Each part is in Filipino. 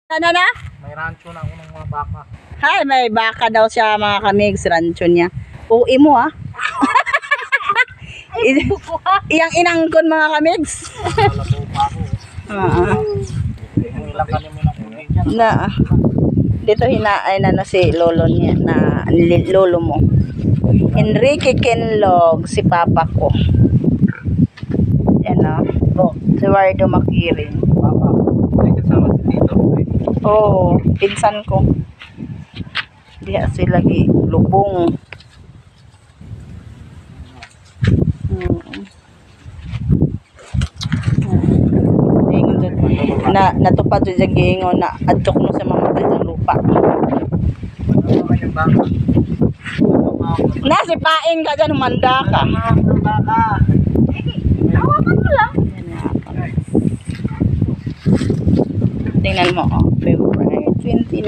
Ano na? May rancho na ako ng mga baka. Hay, may baka daw siya mga kamigs, rancho niya. Uwi mo ah. Iyang inangkon mga kamigs. Malabo pa ako. Ilang kanin mo lang ulit yan. Na, dito hinaay na si lolo niya, na lolo mo. Enrique Kenlog, si papa ko. Yan o. Si Wardo Makirin. Papa, may kasama si Tito. Oo, pinsan ko. Diha sila lagi lubong. Na natupad sa giingon na adtok no sa mamatay sa lupa. Ano yung baka? Na si pain ka dyan, humanda ka. Ang baka. Awakan mo lang. Tingnan mo, oh, February 29.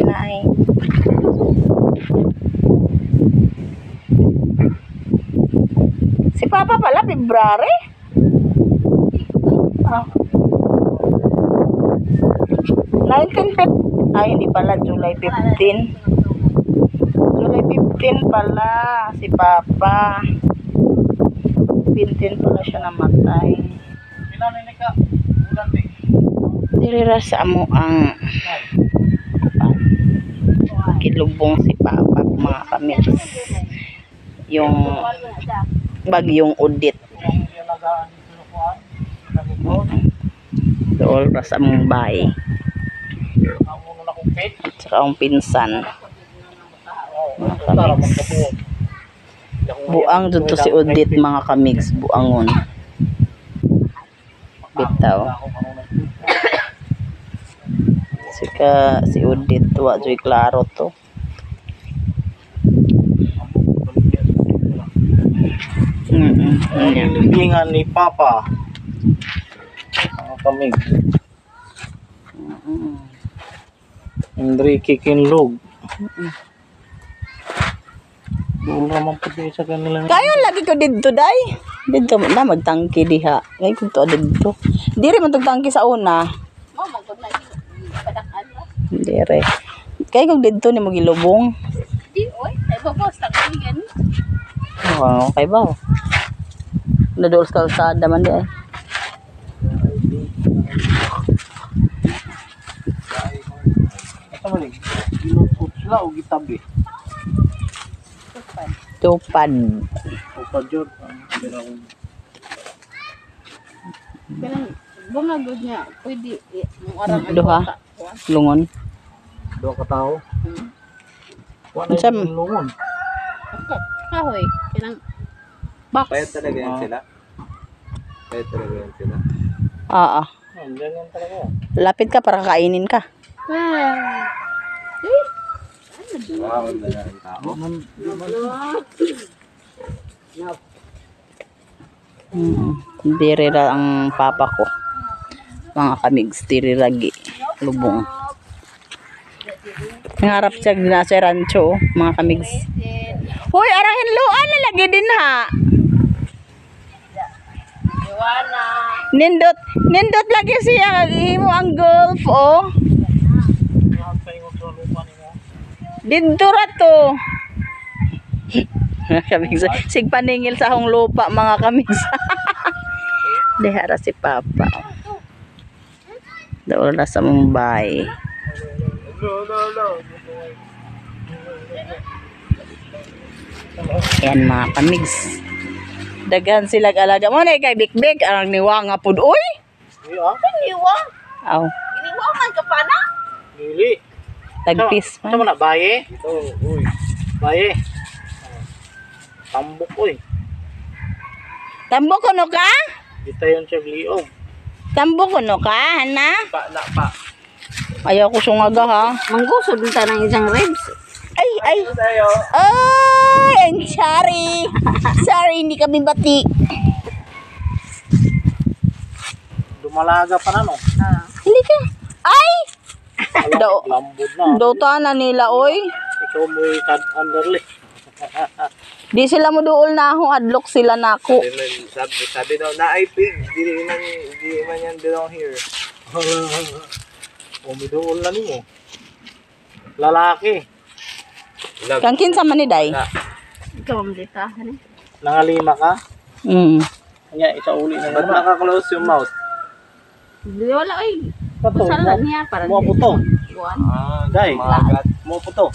Si Papa pala, February? Ah. 1950. Ay, hindi pala, July 15. July 15 pala, si Papa. 15 pala siya namatay. Pinanay ka. Ulan din. Dirira sa amo ang kilubong si Papa, mga kamigs. Yung bagyong udit. Dool ra sa among bahay. At saka ang pinsan. Mga kamigs. Buang dito si udit mga kamigs. Buangon. Bitaw. Si udit. Wa joy klaro to. Libingan ni Papa. Mga kamig. Enrique Kinlog. Doon naman po sa kanila. Kayo lagi ko dito day. Dito na magtangki diha. Ngay ko to dito. Dire man tangki sa una. Dire. Kay kung dito ni mo gilubong. Di oy, ay babos tangki yan. Wow, kay ba? Nadol sa kalsada man di ay. Ito malig. Ginutot sila o gitabi. Tupad. Upad yun. Kanang bungagod niya, pwede mo arang Duha. Lungon. Dua ka tao. Wala Unsam? yung lungon. Kahoy, kanang box. Payat talaga yan sila. Payat talaga yan sila. Ah. Diyan yan talaga. Lapit ka para kainin ka. Wow, na ang tao. Dire ra ang papa ko. Mga kamigs, dire lagi. Lubong. Nangarap siya na sa rancho, mga kamigs. Hoy, arahin luan na lagi din ha. Joanna. Nindot lagi siya. Himo ang golf, oh. Dito ra to. Kamigs, sig paningil sa akong lupa, mga kamigs. Dihara si Papa. Daw na sa Mumbai. Yan mga kamigs. Daghan sila alaga mo na kay Big arang niwa nga pud uy. Giniwa. Aw, Giniwa man ka pa na. Lili. tagpis Ito man. na, baye. Ito, uy. Baye. Tambok, uy. Tambo ko no ka? Dito yun siya liog. Tambo ko no ka, hana? Pa, na, pa. Ayaw ko sungaga ha. Manggusod ta ng isang ribs. Ay. Tayo. Ay, I'm sorry. Sorry, hindi kami bati. Dumalaga pa na, no? Hindi ka. Ay! Daw, Lambod na. daw na nila, oy. Ikaw mo yung underly. Di sila mo duol na ako, adlock sila na ako. Sabi daw na ay pig. Di man yan belong here. Umidool na niyo. Lalaki. Kang kinsa man ni day? Ikaw ang ditahan eh. Nangalima ka? Mm. Kanya, isa uli na Ba't naman. naka-close yung mouth? Hindi wala ay. Pato, Kusala niya para mo puto. buwan. Day, Magat. mo puto.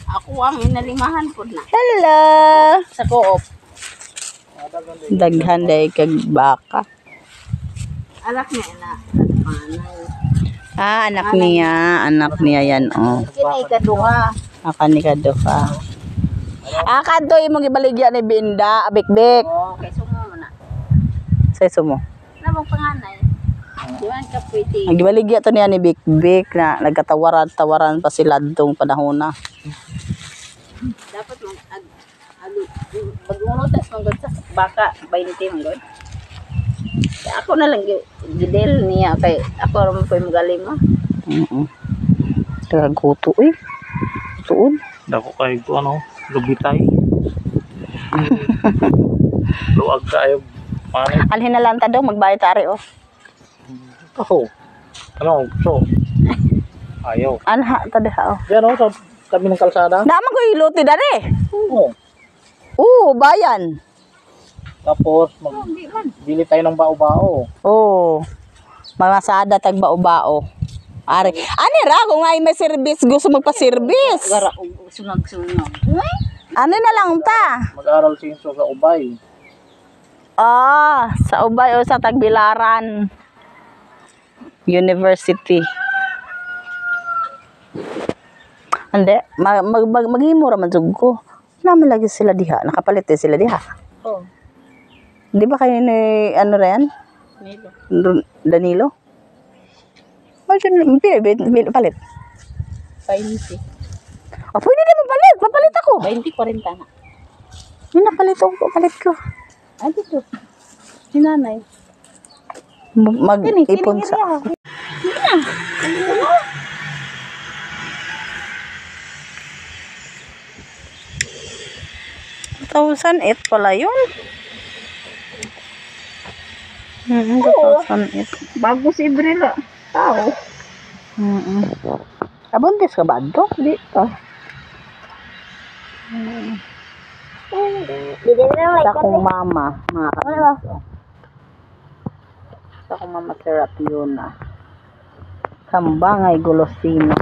Ako ang inalimahan po na. Hello. Sa co-op. Daghan day kag baka. Alak niya na. Panay. Ah, anak niya yan oh. Kinay kaduha. Akani kadto ka. Ah, kadto imong ibaligya ni Binda, abik-bik. Okay, sumo mo na. Say sumo. Namang panganay. Di man ka pwede. Ang gibaligya to niya ni Bik-Bik na nagkatawaran-tawaran pa sila dong panahon na. Dapat mag-unutas mong sa baka 20 mong god. Ako na lang gidel niya kay ako ron po magaling mo. Tagaguto eh. Tuon. Dako kay ko ano, lubitay. Luwag kayo. Paano? Alhin na lang ta daw magbayad tari oh. Ako. Ano, so. Ayaw. Anha ta diha oh. Yan o, sa tabi ng kalsada. Naman ko iluti dare. Oo. Bayan. Tapos, bili tayo ng bao-bao. Oh. Mamasada tag bao-bao. Ari. Ani ra kung ay may service gusto magpa-service. Gara og sunag-sunag. Ano na lang ta? Mag-aral sinso sa Ubay. Ah, sa Ubay o sa Tagbilaran University. Ande, maghimo ra man jud ko. Naman lagi sila diha, nakapalit din sila diha. Oh, Di ba kayo ni ano ra yan? nilo. Danilo? Palit. 20. Oh, pwede din mapalit. Papalit ako. 20 40 na. Yun napalit ako. Papalit ko. Ay dito. Si nanay. Mag-ipon sa... $1,008 pala yun. 2,008. Bago si Brila. Tao. Abuntis ka ba ito? Di pa. Sa akong mama, mga kapatid. Sa akong mama Serapiona. Kambangay Golosino.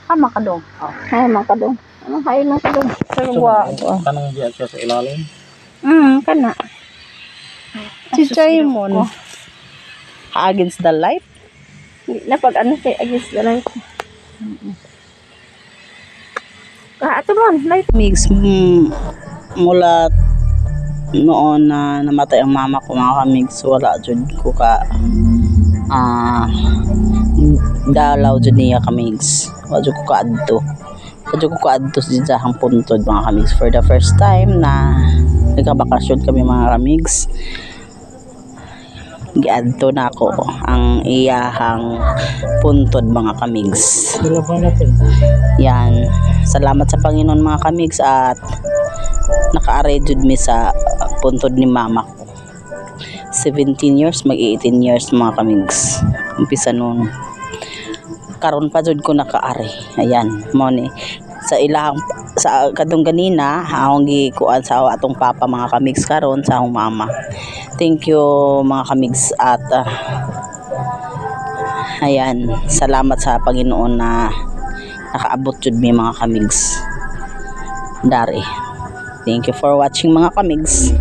Kama ka dong. Ay, makadong. Ano kayo na sa dong? Tanong diyan siya sa ilalim. Kana. Si Jaimon. Against the light? Na pag ano kay agis galay. Ato man, light. Mix mula noon na namatay ang mama ko mga kamigs, wala jud ko ka dalaw jud niya kamigs. Wala jud ko kaadto. Wala jud ko kaadto sa hang puntod mga kamigs. For the first time na nagkabakasyon kami mga kamigs, giadto na ako ang iyahang puntod mga kamigs. Sila ba natin? Yan. Salamat sa Panginoon mga kamigs at naka-array jud mi sa puntod ni mama ko. 17 years, mag-18 years mga kamigs. Umpisa noon. Karon pa jud ko naka-array. Ayan, mo ni sa ilahang sa kadong ganina akong gikuan sa atong papa mga kamigs karon sa akong mama. Thank you mga kamigs at ayan, salamat sa Panginoon na nakaabot jud mi mga kamigs. Dari. Thank you for watching mga kamigs.